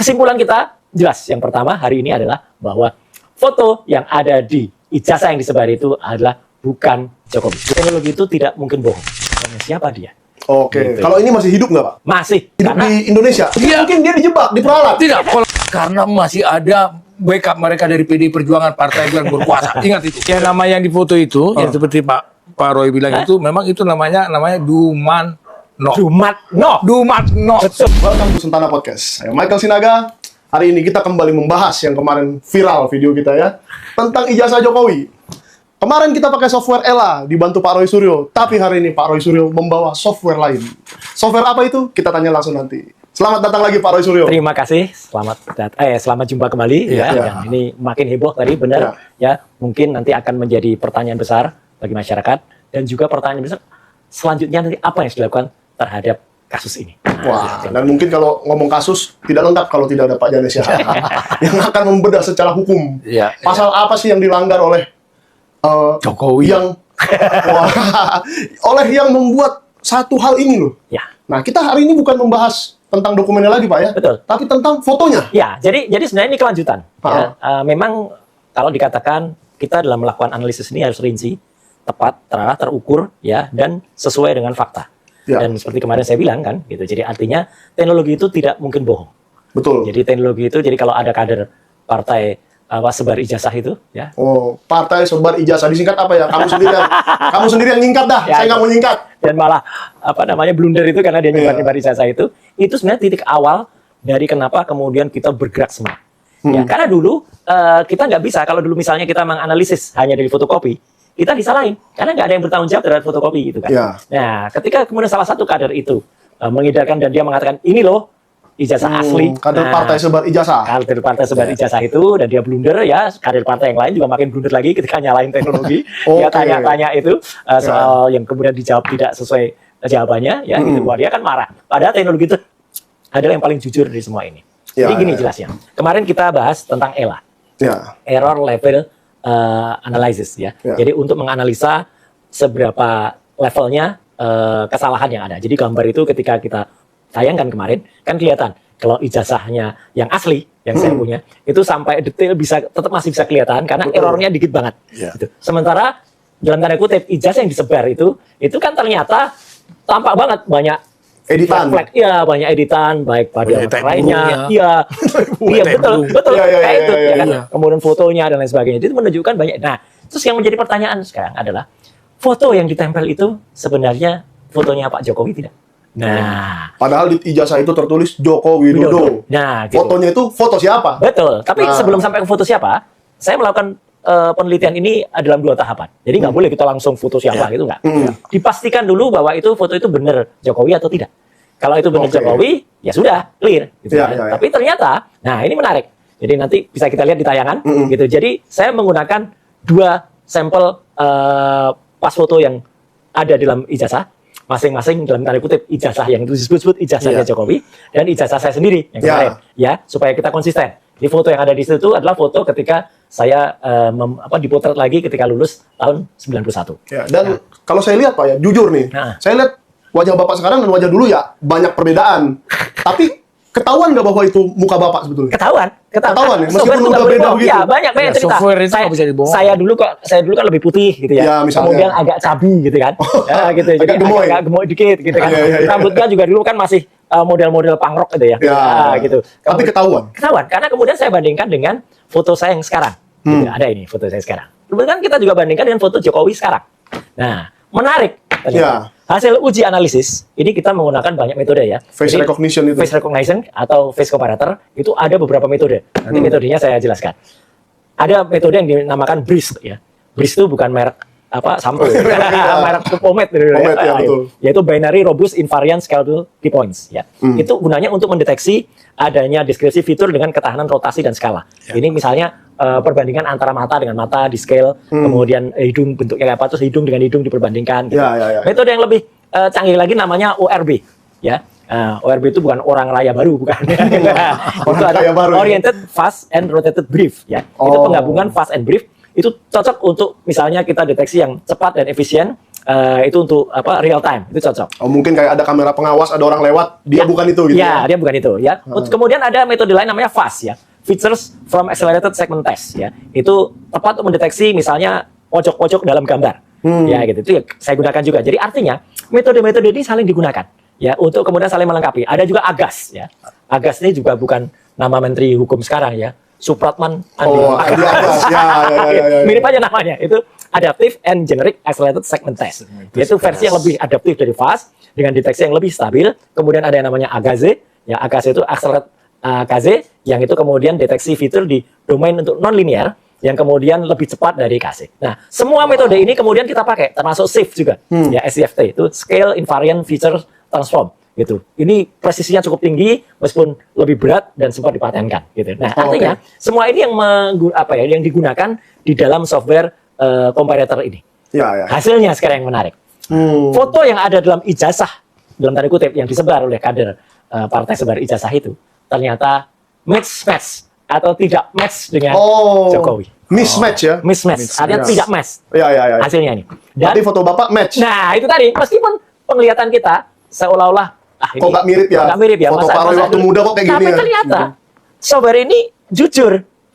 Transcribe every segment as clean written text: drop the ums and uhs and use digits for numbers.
kesimpulan kita jelas. Yang pertama hari ini adalah bahwa foto yang ada di ijazah yang disebar itu adalah bukan Jokowi. Teknologi itu tidak mungkin bohong. Siapa dia? Oke, Gitu. kalau ini masih hidup nggak Pak? Masih. Hidup Karena di Indonesia? Iya. Mungkin dia dijebak, diperalat. Tidak, karena masih ada backup mereka dari PDI Perjuangan, partai yang berkuasa. Ingat itu. Yang nama yang difoto itu, yang seperti Pak Roy bilang itu, memang itu namanya Dumanno. Dumanno. Welcome to Sentana Podcast. Saya Michael Sinaga. Hari ini kita kembali membahas yang kemarin viral video kita ya, tentang ijazah Jokowi. Kemarin kita pakai software Ella dibantu Pak Roy Suryo, tapi hari ini Pak Roy Suryo membawa software lain. Software apa itu? Kita tanya langsung nanti. Selamat datang lagi Pak Roy Suryo. terima kasih, selamat jumpa kembali ya. Yang ini makin heboh tadi, benar ya. Mungkin nanti akan menjadi pertanyaan besar bagi masyarakat dan juga pertanyaan besar selanjutnya nanti apa yang harus dilakukan terhadap kasus ini. Wah, dan mungkin kalau ngomong kasus tidak lengkap kalau tidak ada Pak Janes ya, yang akan membedah secara hukum. Iya, Pasal apa sih yang dilanggar oleh Jokowi. oleh yang membuat satu hal ini loh. Ya. Nah, kita hari ini bukan membahas tentang dokumennya lagi Pak ya, Betul. tapi tentang fotonya. Ya, jadi sebenarnya ini kelanjutan. Ya. Memang kalau dikatakan kita dalam melakukan analisis ini harus rinci, tepat, terarah, terukur, ya, dan sesuai dengan fakta. Ya. Dan seperti kemarin saya bilang kan, gitu. Jadi artinya teknologi itu tidak mungkin bohong. Betul. Jadi teknologi itu, jadi kalau ada kader partai sebar ijazah itu, ya. Oh, partai sebar ijazah disingkat apa ya? Kamu sendiri yang nyingkat dah. Ya, Saya nggak mau nyingkat. Dan malah blunder itu karena dia nyebar ijazah itu sebenarnya titik awal dari kenapa kemudian kita bergerak semua. Ya, karena dulu kita nggak bisa, kalau dulu misalnya kita menganalisis hanya dari fotokopi, kita disalahin karena nggak ada yang bertanggung jawab terhadap fotokopi gitu kan. Ya. Nah, ketika kemudian salah satu kader itu mengedarkan dan dia mengatakan ini loh ijazah asli. Kader partai sebar ijazah. Kader partai sebar ijazah itu, dan dia blunder ya, kader partai yang lain juga makin blunder lagi ketika nyalain teknologi. Dia tanya-tanya itu soal yang kemudian dijawab tidak sesuai jawabannya, ya gitu. Wah, dia kan marah. Padahal teknologi itu adalah yang paling jujur dari semua ini. Jadi gini jelasnya. Kemarin kita bahas tentang ELA. Ya. Error Level Analysis ya. Jadi untuk menganalisa seberapa levelnya kesalahan yang ada. Jadi gambar itu ketika kita tayangkan kemarin, kan kelihatan kalau ijazahnya yang asli, yang saya punya, itu sampai detail tetap masih bisa kelihatan karena errornya dikit banget. Gitu. Sementara dalam tanda kutip ijazah yang disebar itu kan ternyata tampak banget banyak Editan. Iya, banyak editan, baik pada lainnya. Iya, betul, kayak itu. Ya kan? Kemudian fotonya dan lain sebagainya. Itu menunjukkan banyak. Nah, terus yang menjadi pertanyaan sekarang adalah foto yang ditempel itu sebenarnya fotonya Pak Jokowi tidak? Nah, padahal di ijazah itu tertulis Joko Widodo. Nah, gitu. Fotonya itu foto siapa? Betul. Tapi sebelum sampai ke foto siapa, saya melakukan penelitian ini dalam 2 tahapan. Jadi nggak boleh kita langsung foto siapa gitu nggak. Dipastikan dulu bahwa itu foto itu benar Jokowi atau tidak. Kalau itu benar Jokowi, ya sudah clear. Gitu kan. Tapi ternyata, nah ini menarik. Jadi nanti bisa kita lihat di tayangan. Gitu. Jadi saya menggunakan 2 sampel pas foto yang ada dalam ijazah. Masing-masing dalam tanda kutip ijazah yang itu disebut ijazahnya Jokowi dan ijazah saya sendiri yang kemarin ya, supaya kita konsisten. Di foto yang ada di situ adalah foto ketika saya dipotret lagi ketika lulus tahun 91. Ya, dan kalau saya lihat Pak ya, jujur nih, saya lihat wajah Bapak sekarang dan wajah dulu ya banyak perbedaan. Tapi ketahuan nggak bahwa itu muka Bapak sebetulnya? Ketahuan ya, meskipun udah beda begitu. Ya, banyak cerita. Saya dulu kan lebih putih gitu ya. Kemudian agak cabi gitu kan. Gitu. Jadi agak gemoy dikit gitu kan. Rambutnya juga dulu kan masih model-model punk rock gitu ya. Gitu. Tapi ketahuan. Ketahuan karena kemudian saya bandingkan dengan foto saya yang sekarang. Gitu. Ada ini foto saya sekarang. Kemudian kita juga bandingkan dengan foto Jokowi sekarang. Nah, menarik. Hasil uji analisis ini kita menggunakan banyak metode ya. Face recognition itu. Face recognition atau face comparator itu ada beberapa metode. Nanti metodenya saya jelaskan. Ada metode yang dinamakan BRIS ya. BRIS itu bukan merek sampo. Merek pomade ya, betul. Yaitu Binary Robust Invariant Scalable Key Points ya. Itu gunanya untuk mendeteksi adanya deskripsi fitur dengan ketahanan rotasi dan skala. Ini misalnya perbandingan antara mata dengan mata di scale, kemudian hidung bentuknya kayak apa, terus hidung dengan hidung diperbandingkan. Gitu. Metode yang lebih canggih lagi namanya ORB, ya. ORB itu bukan orang raya baru, bukan. Itu ada Oriented, Fast, and Rotated Brief, ya. Itu penggabungan Fast and Brief. Itu cocok untuk misalnya kita deteksi yang cepat dan efisien itu untuk apa real time, itu cocok. Oh, mungkin kayak ada kamera pengawas, ada orang lewat, dia Ya. bukan itu gitu. Ya, dia bukan itu ya. Kemudian ada metode lain namanya FAST ya. Features from Accelerated Segment Test ya. Itu tepat untuk mendeteksi misalnya pojok-pojok dalam gambar. Ya gitu. Itu ya, saya gunakan juga. Jadi artinya metode-metode ini saling digunakan ya untuk kemudian saling melengkapi. Ada juga AGAS ya. AGAS ini juga bukan nama Menteri Hukum sekarang ya. Supratman Andi Oh, Agas. Andi Agas. Ya. Mirip aja namanya. Itu Adaptive and Generic Accelerated Segment Test. Yaitu versi yang lebih adaptif dari FAST dengan deteksi yang lebih stabil. Kemudian ada yang namanya AGAZE. Ya, AGAZE itu Accelerated KZ, yang itu kemudian deteksi fitur di domain untuk non-linear yang kemudian lebih cepat dari KZ. Nah, semua metode ini kemudian kita pakai, termasuk SIFT juga, ya SCFT itu Scale Invariant Feature Transform gitu. Ini presisinya cukup tinggi meskipun lebih berat dan sempat dipatenkan gitu. Nah, artinya semua ini yang digunakan di dalam software comparator ini. Ya. Hasilnya sekarang yang menarik. Foto yang ada dalam ijazah dalam tanda kutip yang disebar oleh kader partai sebar ijazah itu ternyata match atau tidak match dengan Jokowi. Mismatch ya. Mismatch, artinya tidak match Ya. hasilnya ini. Berarti foto Bapak match. Nah, itu tadi, meskipun penglihatan kita seolah-olah ini Kok nggak mirip ya? nggak mirip ya. Foto Pak Roy waktu dulu. muda kok kayak gini Tapi ya? ternyata software ini jujur.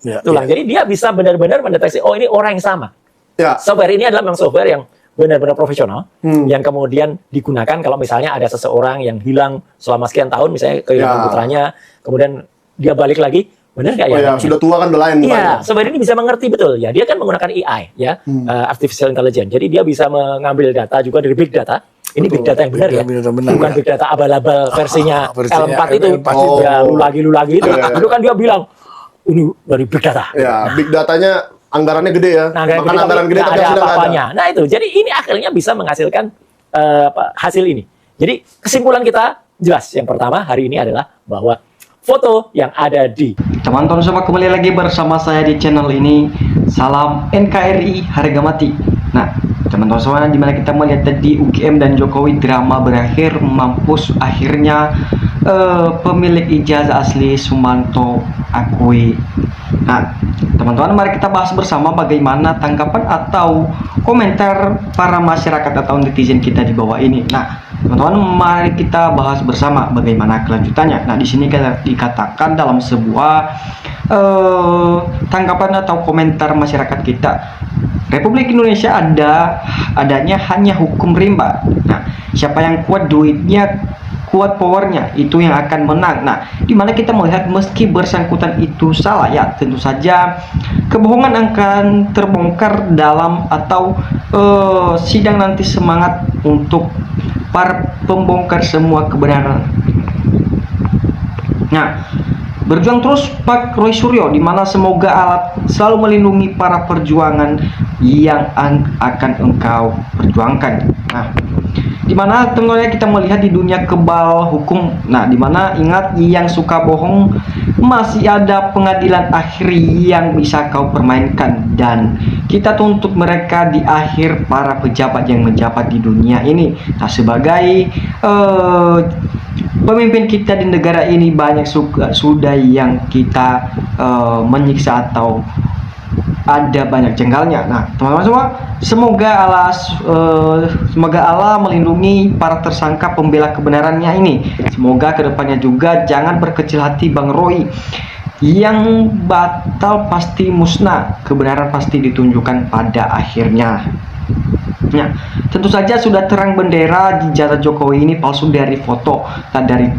Ya, Tulang. Jadi dia bisa benar-benar mendeteksi, oh ini orang yang sama. Ya. Software ini adalah memang software yang benar-benar profesional, yang kemudian digunakan kalau misalnya ada seseorang yang hilang selama sekian tahun, misalnya kehilangan putranya, kemudian dia balik lagi, benar nggak ya? Oh ya, sudah tua kan udah lain Iya, mukanya. software ini bisa mengerti betul ya. Dia kan menggunakan AI ya, artificial intelligence. Jadi dia bisa mengambil data juga dari big data. Ini big data yang benar ya, Big data benar, bukan ya. big data abal-abal versinya Versinya L4 itu. L4 itu. Ya, lu lagi itu. Iya. Itu kan dia bilang ini dari big data. Ya, big datanya anggarannya gede ya. Nah, Makan anggaran gede tapi ada hasilnya nggak ada. apa-apanya. Nah itu, jadi ini akhirnya bisa menghasilkan hasil ini. Jadi kesimpulan kita jelas. Yang pertama hari ini adalah bahwa foto yang ada di Teman-teman semua, kembali lagi bersama saya di channel ini. Salam NKRI harga mati. Nah, teman-teman semua, dimana kita melihat tadi UGM dan Jokowi drama berakhir, mampus akhirnya pemilik ijazah asli Sumanto akui. Nah, teman-teman, mari kita bahas bersama bagaimana tanggapan atau komentar para masyarakat atau netizen kita di bawah ini. Nah, teman-teman, mari kita bahas bersama bagaimana kelanjutannya. Nah, di sini dikatakan dalam sebuah tanggapan atau komentar masyarakat kita, Republik Indonesia adanya hanya hukum rimba. Nah, siapa yang kuat duitnya, kuat powernya, itu yang akan menang. Nah, dimana kita melihat meski bersangkutan itu salah, ya tentu saja kebohongan akan terbongkar dalam atau sidang nanti. Semangat untuk para pembongkar semua kebenaran. Nah, berjuang terus Pak Roy Suryo, dimana semoga Allah selalu melindungi para perjuangan yang akan engkau perjuangkan. Nah, dimana tentunya kita melihat di dunia kebal hukum. Nah, dimana ingat, yang suka bohong masih ada pengadilan akhir yang bisa kau permainkan, dan kita tuntut mereka di akhir, para pejabat yang menjabat di dunia ini. Nah, sebagai pemimpin kita di negara ini, banyak sudah yang kita menyiksa atau ada banyak jenggalnya. Nah, teman-teman semua, semoga Allah melindungi para tersangka pembela kebenarannya ini. Semoga kedepannya juga jangan berkecil hati Bang Roy. Yang batal pasti musnah, kebenaran pasti ditunjukkan pada akhirnya. Nah, tentu saja sudah terang bendera ijazah Jokowi ini palsu dari foto. Nah, dari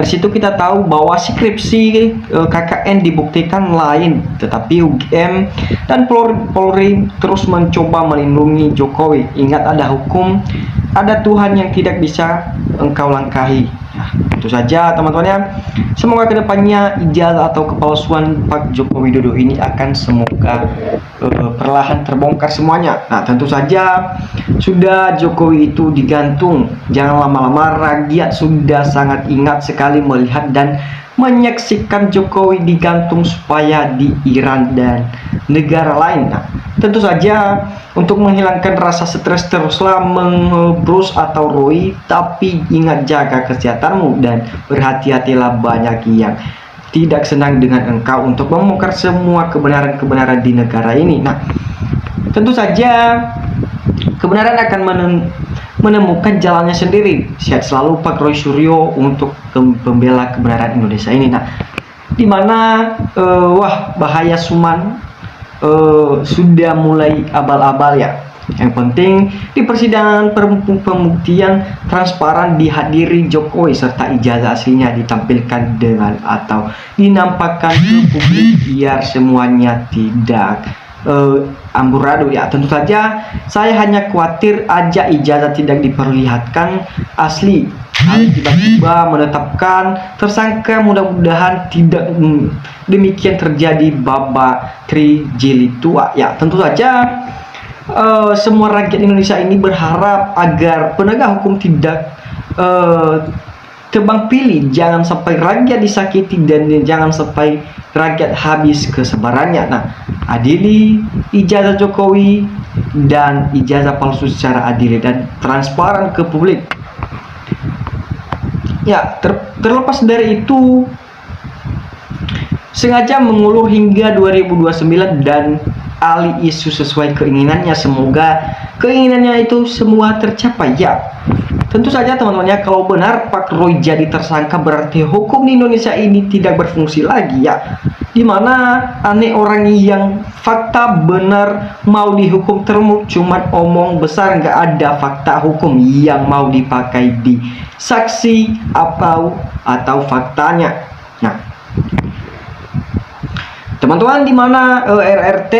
situ kita tahu bahwa skripsi KKN dibuktikan lain, tetapi UGM dan Polri terus mencoba melindungi Jokowi. Ingat, ada hukum, ada Tuhan yang tidak bisa engkau langkahi. Nah, itu saja teman-teman ya. Semoga kedepannya ijazah atau kepalsuan Pak Joko Widodo ini akan semoga perlahan terbongkar semuanya. Nah, tentu saja sudah Jokowi itu digantung. Jangan lama-lama, rakyat sudah sangat ingat sekali melihat dan menyaksikan Jokowi digantung supaya di Iran dan negara lain. Nah, tentu saja untuk menghilangkan rasa stres, teruslah mengebrus atau Roy, tapi ingat, jaga kesehatanmu dan berhati-hatilah, banyak yang tidak senang dengan engkau untuk membongkar semua kebenaran-kebenaran di negara ini. Nah, tentu saja kebenaran akan menemukan jalannya sendiri. Sehat selalu Pak Roy Suryo untuk pembela kebenaran Indonesia ini. Nah, di mana bahaya Suman sudah mulai abal-abal ya. Yang penting di persidangan pembuktian transparan dihadiri Jokowi serta ijazah aslinya ditampilkan dengan atau dinampakkan ke publik biar semuanya tidak amburadul ya. Tentu saja saya hanya khawatir aja ijazah tidak diperlihatkan asli. Tiba-tiba menetapkan tersangka, mudah-mudahan tidak demikian terjadi babak 3 jilid tua ya. Tentu saja semua rakyat Indonesia ini berharap agar penegak hukum tidak tebang pilih, jangan sampai rakyat disakiti dan jangan sampai rakyat habis kesabarannya. Nah, adili ijazah Jokowi dan ijazah palsu secara adil dan transparan ke publik. Ya, terlepas dari itu, sengaja mengulur hingga 2029 dan alih isu sesuai keinginannya. Semoga keinginannya itu semua tercapai ya. Tentu saja teman-temannya, kalau benar Pak Roy jadi tersangka berarti hukum di Indonesia ini tidak berfungsi lagi ya. Dimana aneh orang yang fakta benar mau dihukum termuk cuman omong besar, nggak ada fakta hukum yang mau dipakai di saksi atau faktanya. Nah, teman-teman, di mana RRT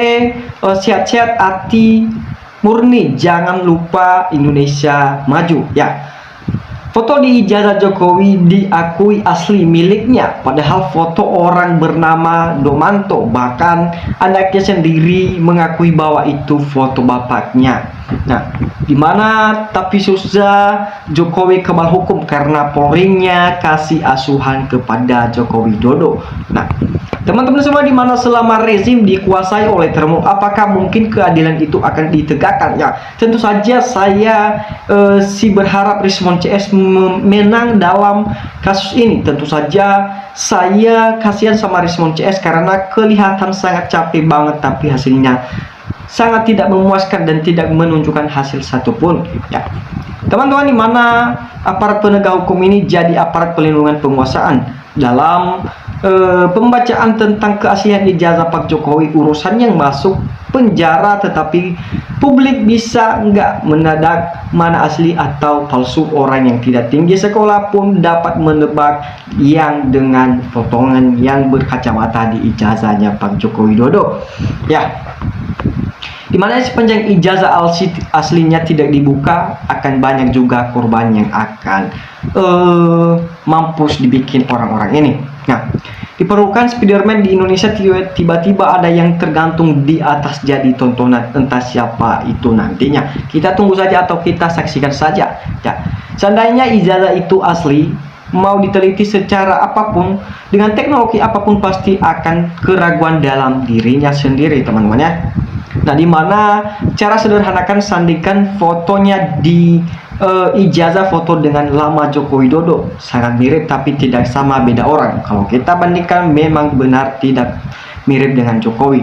sehat-sehat hati murni, jangan lupa Indonesia maju ya. Foto di ijazah Jokowi diakui asli miliknya, padahal foto orang bernama Domanto, bahkan anaknya sendiri mengakui bahwa itu foto bapaknya. Nah, dimana tapi susah Jokowi kebal hukum karena Polri-nya kasih asuhan kepada Joko Widodo. Nah, teman-teman semua, di mana selama rezim dikuasai oleh termuk, apakah mungkin keadilan itu akan ditegakkan? Ya, tentu saja saya berharap Rismon CS menang dalam kasus ini. Tentu saja saya kasihan sama Rismon CS karena kelihatan sangat capek banget, tapi hasilnya sangat tidak memuaskan dan tidak menunjukkan hasil satupun ya. Teman-teman, di mana aparat penegak hukum ini jadi aparat pelindungan penguasaan. Dalam pembacaan tentang keaslian ijazah Pak Jokowi, urusan yang masuk penjara, tetapi publik bisa nggak mendadak mana asli atau palsu. Orang yang tidak tinggi sekolah pun dapat menebak yang dengan potongan yang berkacamata di ijazahnya Pak Joko Widodo ya. Dimana sepanjang ijazah aslinya tidak dibuka, akan banyak juga korban yang akan mampus dibikin orang-orang ini. Nah, diperlukan Spiderman di Indonesia, tiba-tiba ada yang tergantung di atas jadi tontonan, entah siapa itu nantinya. Kita tunggu saja atau kita saksikan saja ya. Seandainya ijazah itu asli, mau diteliti secara apapun, dengan teknologi apapun, pasti akan keraguan dalam dirinya sendiri, teman-teman ya. Nah, dimana cara sederhanakan sandikan fotonya di ijazah foto dengan lama Joko Widodo, sangat mirip tapi tidak sama, beda orang. Kalau kita bandingkan memang benar tidak mirip dengan Jokowi.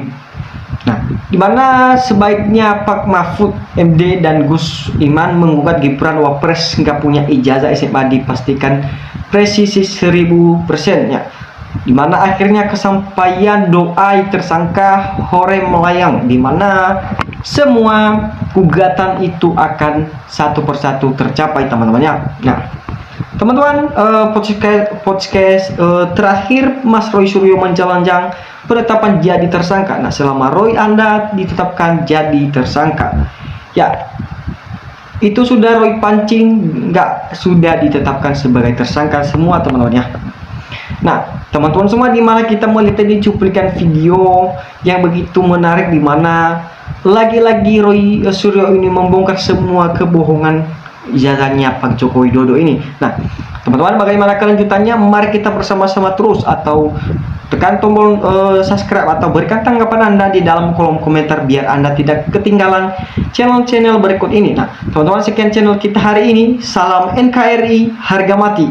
Nah, dimana sebaiknya Pak Mahfud MD dan Gus Iman menggugat Gibran Wapres nggak punya ijazah SMA, dipastikan presisi 1000% ya. Dimana akhirnya kesampaian doa tersangka Hore melayang, dimana semua gugatan itu akan satu persatu tercapai, teman-teman ya. Nah, teman-teman, podcast terakhir Mas Roy Suryo menjalankan penetapan jadi tersangka. Nah, selama Roy Anda ditetapkan jadi tersangka ya, itu sudah Roy pancing, nggak sudah ditetapkan sebagai tersangka semua, teman-teman ya. Nah, teman-teman semua, di mana kita melihat tadi cuplikan video yang begitu menarik, di mana lagi-lagi Roy Suryo ini membongkar semua kebohongan ijazahnya Pak Joko Widodo ini. Nah, teman-teman, bagaimana kelanjutannya? Mari kita bersama-sama terus, atau tekan tombol subscribe atau berikan tanggapan Anda di dalam kolom komentar biar Anda tidak ketinggalan channel-channel berikut ini. Nah, teman-teman, sekian channel kita hari ini. Salam NKRI, harga mati.